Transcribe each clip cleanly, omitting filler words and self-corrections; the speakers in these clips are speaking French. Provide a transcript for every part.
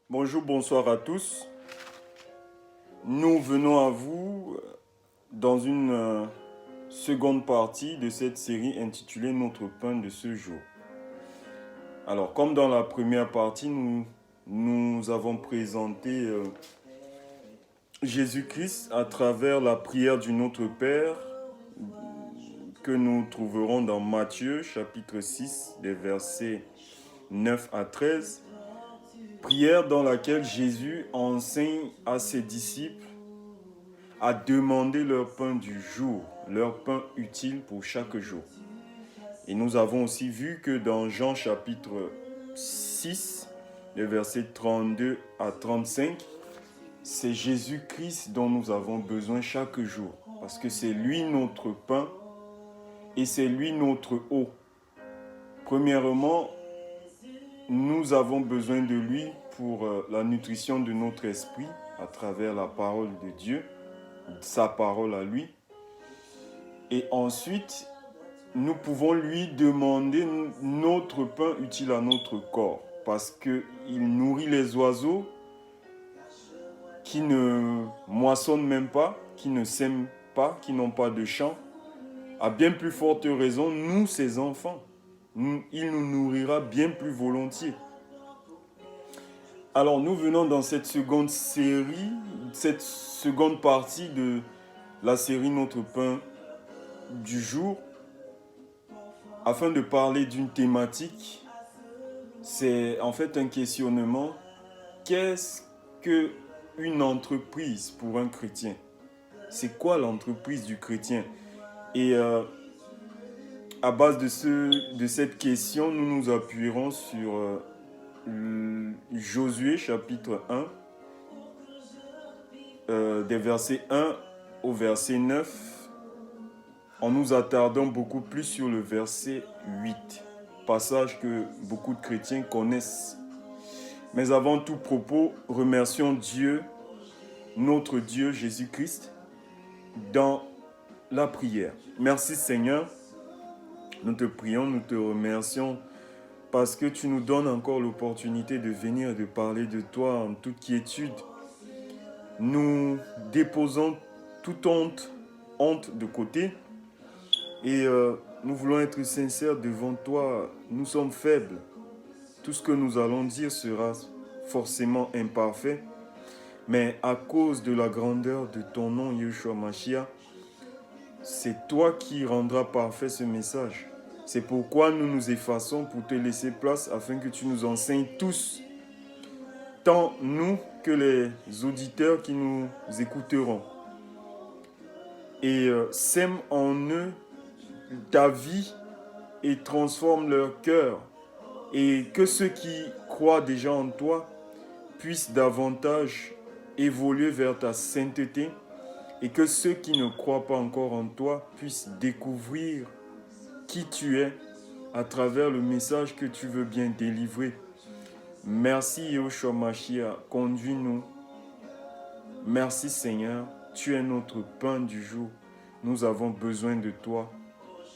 Bonjour, bonsoir à tous. Nous venons à vous dans une seconde partie de cette série intitulée Notre pain de ce jour. Alors, comme dans la première partie, nous avons présenté Jésus-Christ à travers la prière du Notre Père que nous trouverons dans Matthieu chapitre 6 des versets 9 à 13. Prière dans laquelle Jésus enseigne à ses disciples à demander leur pain du jour, leur pain utile pour chaque jour. Et nous avons aussi vu que dans Jean chapitre 6, les versets 32 à 35, c'est Jésus-Christ dont nous avons besoin chaque jour, parce que c'est lui notre pain et c'est lui notre eau. Premièrement, nous avons besoin de lui pour la nutrition de notre esprit à travers la parole de Dieu, sa parole à lui. Et ensuite, nous pouvons lui demander notre pain utile à notre corps, parce qu'il nourrit les oiseaux qui ne moissonnent même pas, qui ne sèment pas, qui n'ont pas de champ. À bien plus forte raison, nous, ses enfants, il nous nourrira bien plus volontiers. Alors, nous venons dans cette seconde série, cette seconde partie de la série Notre pain du jour, afin de parler d'une thématique. C'est en fait un questionnement. Qu'est-ce qu'une entreprise pour un chrétien? C'est quoi l'entreprise du chrétien? Et à base de cette question, nous nous appuierons sur Josué chapitre 1, des versets 1 au verset 9, en nous attardant beaucoup plus sur le verset 8, passage que beaucoup de chrétiens connaissent. Mais avant tout propos, remercions Dieu, notre Dieu Jésus-Christ, dans la prière. Merci Seigneur, nous te prions, nous te remercions parce que tu nous donnes encore l'opportunité de venir et de parler de toi en toute quiétude. Nous déposons toute honte de côté et nous voulons être sincères devant toi. Nous sommes faibles. Tout ce que nous allons dire sera forcément imparfait. Mais à cause de la grandeur de ton nom, Yeshua Mashiach, c'est toi qui rendras parfait ce message. C'est pourquoi nous nous effaçons pour te laisser place afin que tu nous enseignes tous, tant nous que les auditeurs qui nous écouteront. Et sème en eux ta vie et transforme leur cœur. Et que ceux qui croient déjà en toi puissent davantage évoluer vers ta sainteté et que ceux qui ne croient pas encore en toi puissent découvrir qui tu es à travers le message que tu veux bien délivrer. Merci Yeshua Mashiach, conduis-nous. Merci Seigneur, tu es notre pain du jour. Nous avons besoin de toi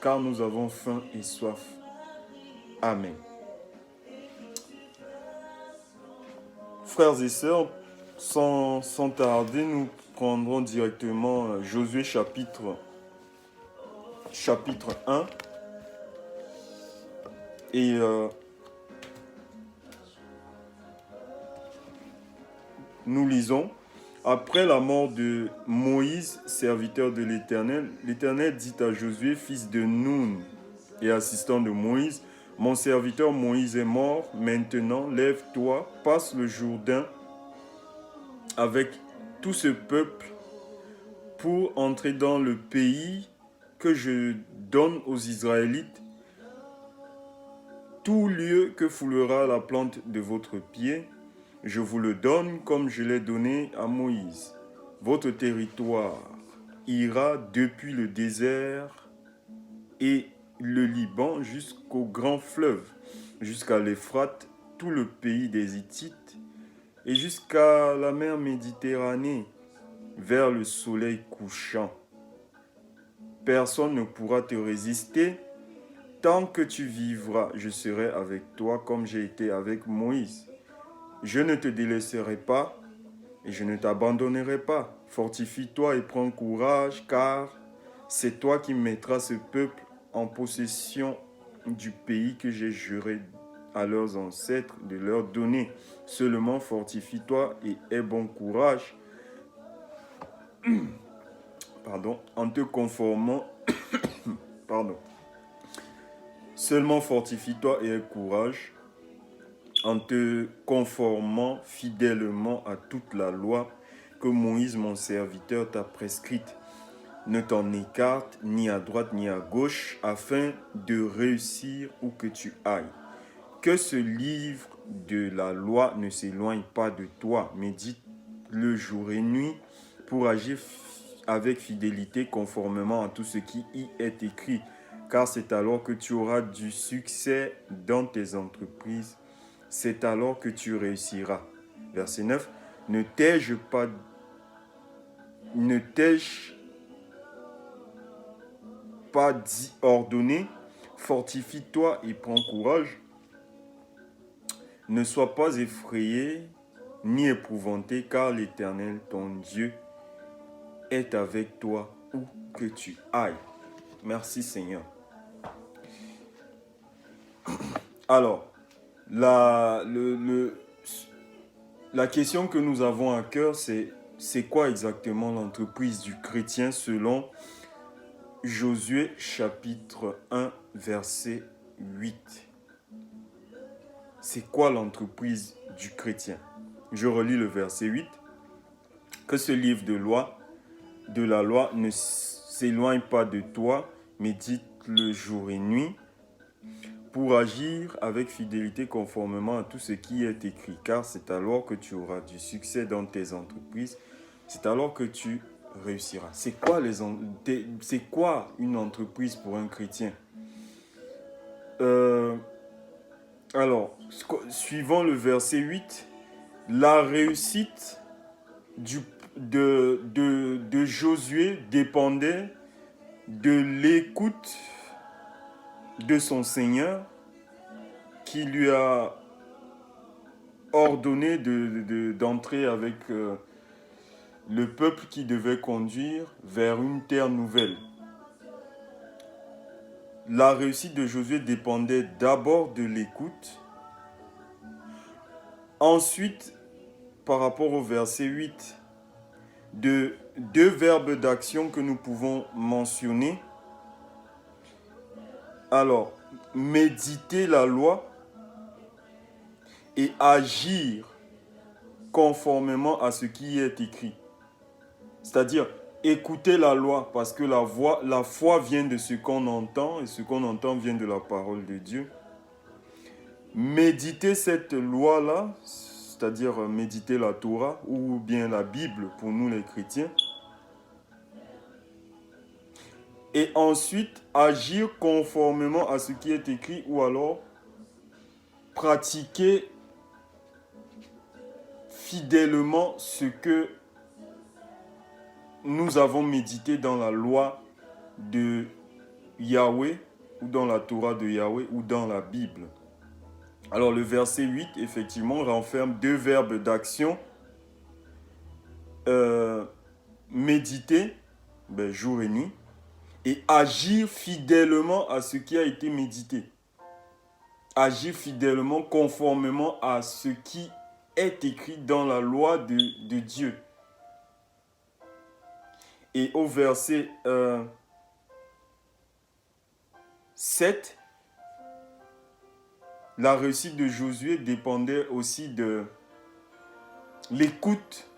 car nous avons faim et soif. Amen. Frères et sœurs, sans tarder, nous prendrons directement Josué chapitre 1 et nous lisons. Après la mort de Moïse, serviteur de l'Éternel, l'Éternel dit à Josué, fils de Nun et assistant de Moïse, mon serviteur Moïse est mort, maintenant lève-toi, passe le Jourdain avec tout ce peuple pour entrer dans le pays que je donne aux Israélites, tout lieu que foulera la plante de votre pied, je vous le donne comme je l'ai donné à Moïse. Votre territoire ira depuis le désert et le Liban jusqu'au grand fleuve, jusqu'à l'Euphrate, tout le pays des Hittites, et jusqu'à la mer Méditerranée, vers le soleil couchant. Personne ne pourra te résister. Tant que tu vivras, je serai avec toi comme j'ai été avec Moïse. Je ne te délaisserai pas et je ne t'abandonnerai pas. Fortifie-toi et prends courage, car c'est toi qui mettras ce peuple en possession du pays que j'ai juré à leurs ancêtres de leur donner. Seulement fortifie-toi et aie bon courage, en te conformant, pardon. Seulement fortifie-toi et aie courage, en te conformant fidèlement à toute la loi que Moïse, mon serviteur, t'a prescrite. Ne t'en écarte ni à droite ni à gauche, afin de réussir où que tu ailles. Que ce livre de la loi ne s'éloigne pas de toi. Médite-le jour et nuit pour agir avec fidélité conformément à tout ce qui y est écrit. Car c'est alors que tu auras du succès dans tes entreprises. C'est alors que tu réussiras. Verset 9. Ne t'ai-je pas dit ordonné, fortifie-toi et prends courage. Ne sois pas effrayé ni épouvanté, car l'Éternel, ton Dieu, est avec toi où que tu ailles. Merci Seigneur. Alors, la question que nous avons à cœur, c'est quoi exactement l'entreprise du chrétien selon Josué chapitre 1, verset 8. C'est quoi l'entreprise du chrétien? Je relis le verset 8. Que ce livre de la loi ne s'éloigne pas de toi, médite-le jour et nuit, pour agir avec fidélité conformément à tout ce qui est écrit. Car c'est alors que tu auras du succès dans tes entreprises. C'est alors que tu réussiras. C'est quoi une entreprise pour un chrétien? Alors, suivant le verset 8, la réussite de Josué dépendait de l'écoute de son Seigneur qui lui a ordonné d'entrer avec le peuple qui devait conduire vers une terre nouvelle. La réussite de Josué dépendait d'abord de l'écoute. Ensuite, par rapport au verset 8, de deux verbes d'action que nous pouvons mentionner. Alors, méditer la loi et agir conformément à ce qui est écrit. C'est-à-dire, écouter la loi, parce que la foi vient de ce qu'on entend, et ce qu'on entend vient de la parole de Dieu. Méditer cette loi-là, c'est-à-dire méditer la Torah, ou bien la Bible pour nous les chrétiens. Et ensuite, agir conformément à ce qui est écrit, ou alors pratiquer fidèlement ce que nous avons médité dans la loi de Yahweh, ou dans la Torah de Yahweh, ou dans la Bible. Alors le verset 8, effectivement, renferme deux verbes d'action. Méditer, jour et nuit, et agir fidèlement à ce qui a été médité. Agir fidèlement conformément à ce qui est écrit dans la loi de Dieu. Et au verset 7, la réussite de Josué dépendait aussi de l'écoute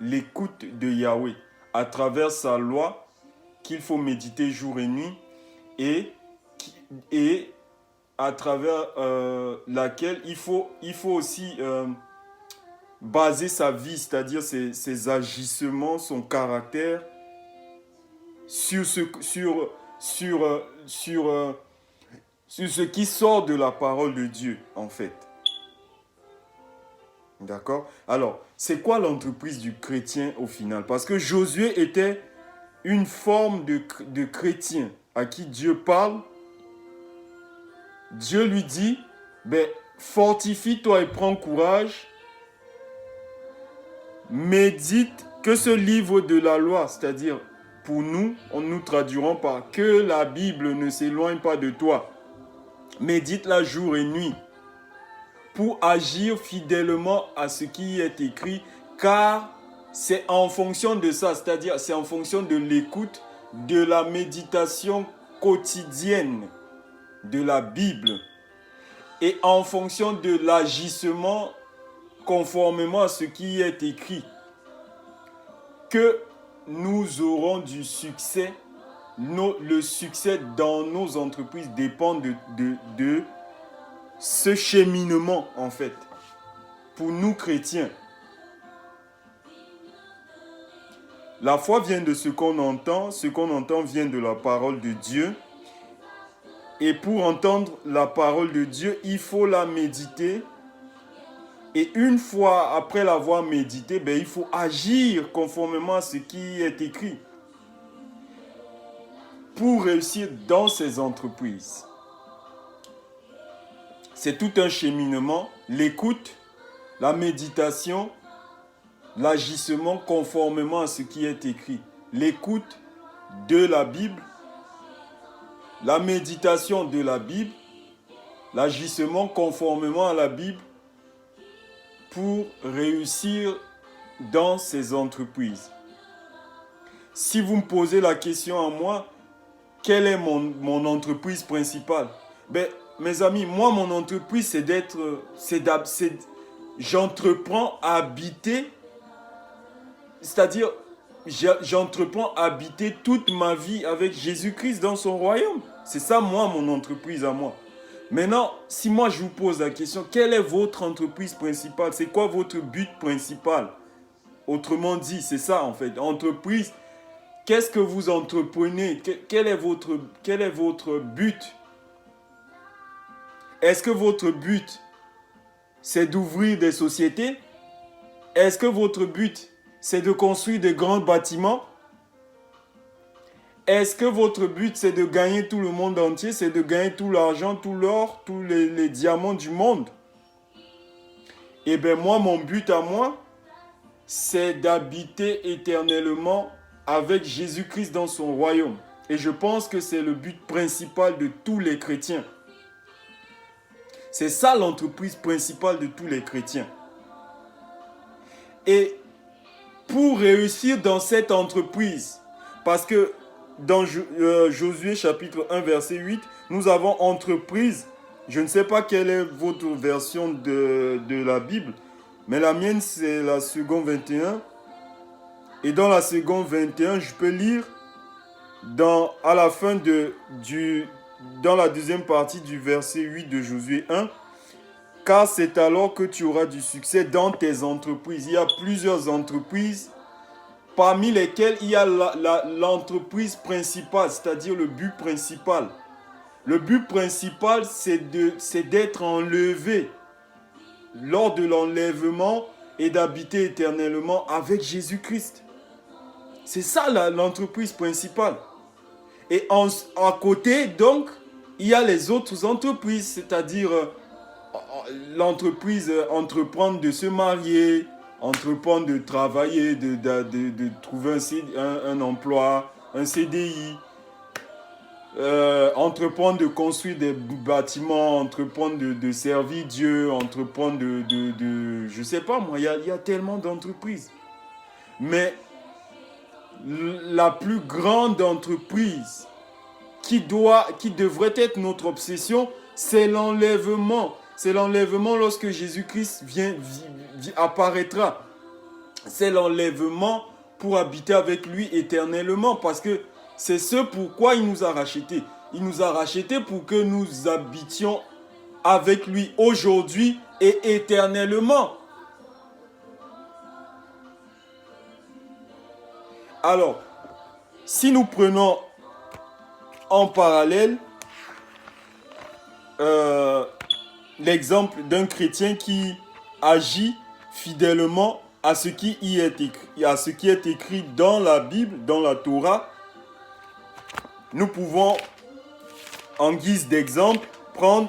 de Yahweh à travers sa loi qu'il faut méditer jour et nuit et à travers laquelle il faut aussi baser sa vie, c'est-à-dire ses agissements, son caractère sur ce qui sort de la parole de Dieu, en fait. D'accord? Alors, c'est quoi l'entreprise du chrétien au final? Parce que Josué était une forme de chrétien à qui Dieu parle. Dieu lui dit, fortifie-toi et prends courage. Médite que ce livre de la loi, c'est-à-dire pour nous, nous traduirons par que la Bible ne s'éloigne pas de toi. Médite-la jour et nuit pour agir fidèlement à ce qui est écrit, car c'est en fonction de ça, c'est-à-dire c'est en fonction de l'écoute, de la méditation quotidienne de la Bible et en fonction de l'agissement conformément à ce qui est écrit, que nous aurons du succès. Le succès dans nos entreprises dépend de ce cheminement, en fait, pour nous chrétiens. La foi vient de ce qu'on entend vient de la parole de Dieu. Et pour entendre la parole de Dieu, il faut la méditer. Et une fois après l'avoir médité, il faut agir conformément à ce qui est écrit pour réussir dans ces entreprises. C'est tout un cheminement, l'écoute, la méditation, l'agissement conformément à ce qui est écrit. L'écoute de la Bible, la méditation de la Bible, l'agissement conformément à la Bible pour réussir dans ces entreprises. Si vous me posez la question à moi, quelle est mon entreprise principale? Mes amis, moi, mon entreprise, j'entreprends à habiter, c'est-à-dire, j'entreprends à habiter toute ma vie avec Jésus-Christ dans son royaume. C'est ça, moi, mon entreprise à moi. Maintenant, si moi, je vous pose la question, quelle est votre entreprise principale? C'est quoi votre but principal? Autrement dit, c'est ça, en fait. Entreprise, qu'est-ce que vous entreprenez? Quel est votre but? Est-ce que votre but, c'est d'ouvrir des sociétés? Est-ce que votre but, c'est de construire de grands bâtiments? Est-ce que votre but, c'est de gagner tout le monde entier? C'est de gagner tout l'argent, tout l'or, tous les diamants du monde? Eh bien, moi, mon but à moi, c'est d'habiter éternellement avec Jésus-Christ dans son royaume. Et je pense que c'est le but principal de tous les chrétiens. C'est ça l'entreprise principale de tous les chrétiens. Et pour réussir dans cette entreprise, parce que dans Josué chapitre 1 verset 8, nous avons entreprise. Je ne sais pas quelle est votre version de la Bible, mais la mienne c'est la seconde 21. Et dans la seconde 21, je peux lire dans la deuxième partie du verset 8 de Josué 1, car c'est alors que tu auras du succès dans tes entreprises. Il y a plusieurs entreprises, parmi lesquelles il y a l'entreprise principale, c'est-à-dire le but principal. Le but principal, c'est d'être enlevé lors de l'enlèvement et d'habiter éternellement avec Jésus-Christ. C'est ça l'entreprise principale. Et à côté, donc, il y a les autres entreprises, c'est-à-dire l'entreprise entreprendre de se marier, entreprendre de travailler, de trouver un emploi, un CDI, entreprendre de construire des bâtiments, entreprendre de servir Dieu, entreprendre je sais pas moi, il y a tellement d'entreprises. Mais la plus grande entreprise qui devrait être notre obsession, c'est l'enlèvement. C'est l'enlèvement lorsque Jésus-Christ apparaîtra. C'est l'enlèvement pour habiter avec lui éternellement, parce que c'est ce pourquoi il nous a rachetés. Il nous a rachetés pour que nous habitions avec lui aujourd'hui et éternellement. Alors, si nous prenons en parallèle l'exemple d'un chrétien qui agit fidèlement à ce qui est écrit dans la Bible, dans la Torah, nous pouvons, en guise d'exemple, prendre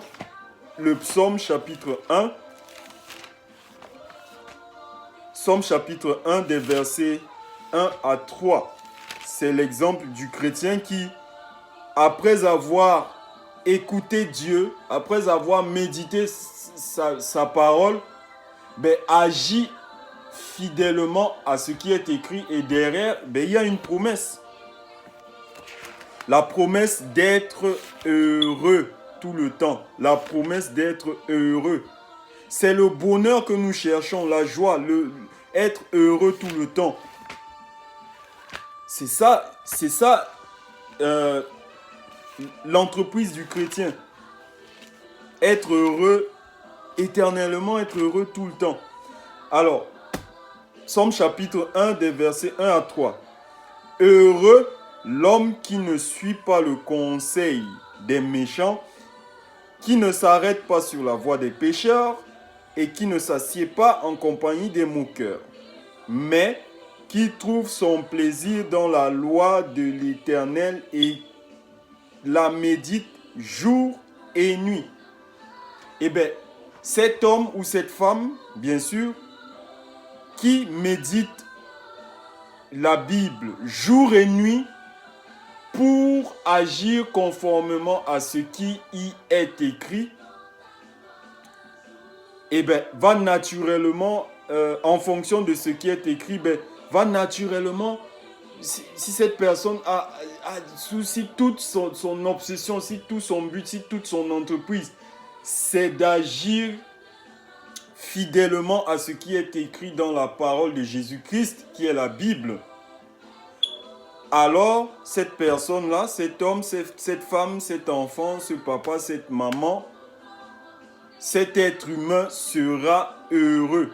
le psaume chapitre 1. Psaume chapitre 1 des versets 1 à 3. C'est l'exemple du chrétien qui, après avoir écouté Dieu, après avoir médité sa parole, agit fidèlement à ce qui est écrit. Et derrière, il y a une promesse. La promesse d'être heureux tout le temps. La promesse d'être heureux. C'est le bonheur que nous cherchons, la joie, être heureux tout le temps. C'est ça l'entreprise du chrétien. Être heureux, éternellement être heureux tout le temps. Alors, Psaume chapitre 1 des versets 1 à 3. Heureux l'homme qui ne suit pas le conseil des méchants, qui ne s'arrête pas sur la voie des pécheurs et qui ne s'assied pas en compagnie des moqueurs, mais qui trouve son plaisir dans la loi de l'Éternel et la médite jour et nuit. Eh bien, cet homme ou cette femme, bien sûr, qui médite la Bible jour et nuit pour agir conformément à ce qui y est écrit, va naturellement, en fonction de ce qui est écrit, va naturellement, si cette personne si toute son obsession, si tout son but, si toute son entreprise, c'est d'agir fidèlement à ce qui est écrit dans la parole de Jésus-Christ, qui est la Bible, alors cette personne-là, cet homme, cette femme, cet enfant, ce papa, cette maman, cet être humain sera heureux.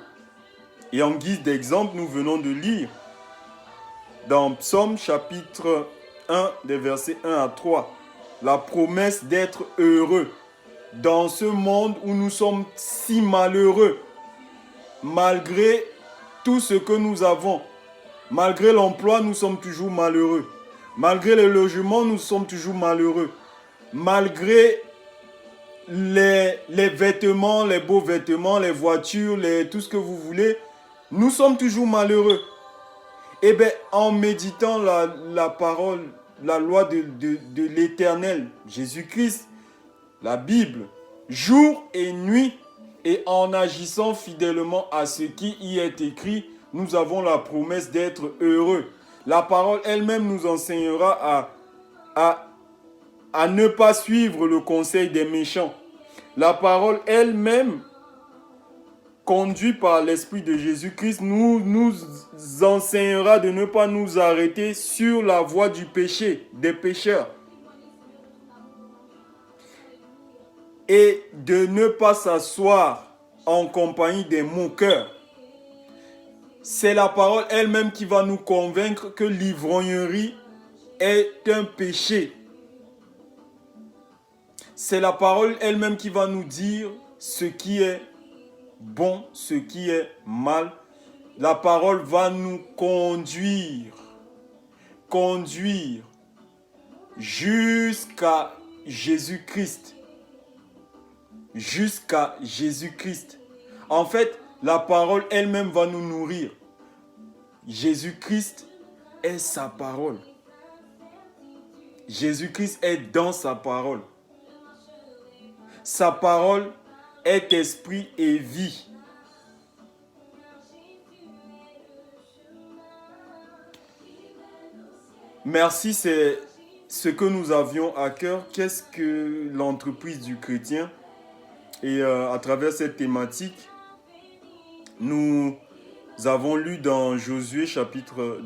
Et en guise d'exemple, nous venons de lire dans Psaume chapitre 1, des versets 1 à 3, la promesse d'être heureux dans ce monde où nous sommes si malheureux, malgré tout ce que nous avons. Malgré l'emploi, nous sommes toujours malheureux. Malgré le logement, nous sommes toujours malheureux. Malgré les vêtements, les beaux vêtements, les voitures, tout ce que vous voulez, nous sommes toujours malheureux. Eh bien, en méditant la parole, la loi de l'Éternel, Jésus-Christ, la Bible, jour et nuit, et en agissant fidèlement à ce qui y est écrit, nous avons la promesse d'être heureux. La parole elle-même nous enseignera à ne pas suivre le conseil des méchants. La parole elle-même, conduite par l'Esprit de Jésus-Christ, nous enseignera de ne pas nous arrêter sur la voie du péché, des pécheurs. Et de ne pas s'asseoir en compagnie des moqueurs. C'est la parole elle-même qui va nous convaincre que l'ivrognerie est un péché. C'est la parole elle-même qui va nous dire ce qui est bon, ce qui est mal. La parole va nous conduire jusqu'à Jésus-Christ. Jusqu'à Jésus-Christ. En fait, la parole elle-même va nous nourrir. Jésus-Christ est sa parole. Jésus-Christ est dans sa parole. Sa parole est esprit et vie. Merci, c'est ce que nous avions à cœur. Qu'est-ce que l'entreprise du chrétien? Et à travers cette thématique, nous avons lu dans Josué chapitre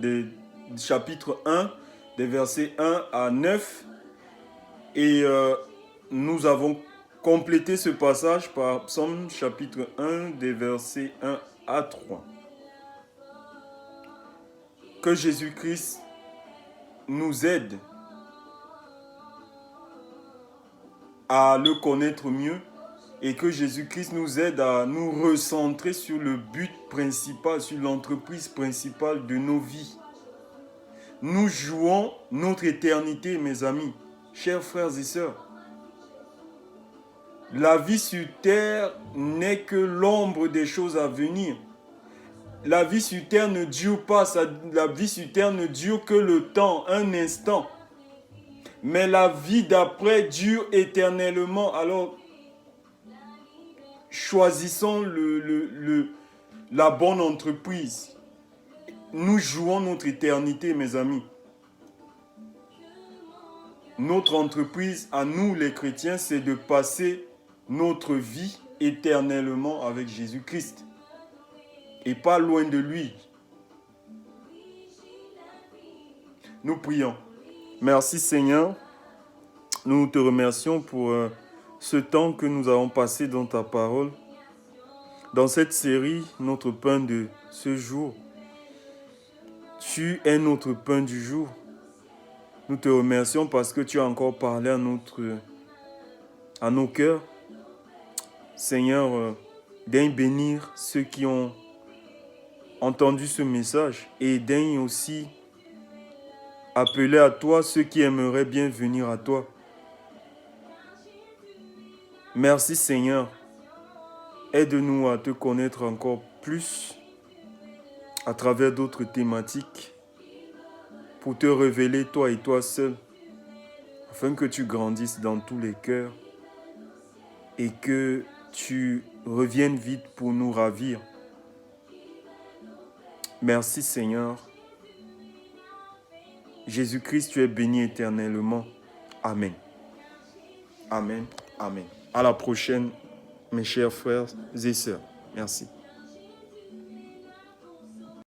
1, des versets 1 à 9. Et nous avons complété ce passage par Psaume chapitre 1, des versets 1 à 3. Que Jésus-Christ nous aide à le connaître mieux et que Jésus-Christ nous aide à nous recentrer sur le but principal, sur l'entreprise principale de nos vies. Nous jouons notre éternité, mes amis, chers frères et sœurs. La vie sur terre n'est que l'ombre des choses à venir. La vie sur terre ne dure pas, la vie sur terre ne dure que le temps, un instant. Mais la vie d'après dure éternellement. Alors, choisissons la bonne entreprise. Nous jouons notre éternité, mes amis. Notre entreprise, à nous les chrétiens, c'est de passer notre vie éternellement avec Jésus-Christ. Et pas loin de lui. Nous prions. Merci Seigneur. Nous te remercions pour ce temps que nous avons passé dans ta parole. Dans cette série, notre pain de ce jour. Tu es notre pain du jour. Nous te remercions parce que tu as encore parlé à nos cœurs. Seigneur, daigne bénir ceux qui ont entendu ce message et daigne aussi appeler à toi ceux qui aimeraient bien venir à toi. Merci Seigneur. Aide-nous à te connaître encore plus à travers d'autres thématiques pour te révéler toi et toi seul afin que tu grandisses dans tous les cœurs et que tu reviennes vite pour nous ravir. Merci Seigneur. Jésus-Christ, tu es béni éternellement. Amen. Amen. Amen. À la prochaine, mes chers frères et sœurs. Merci.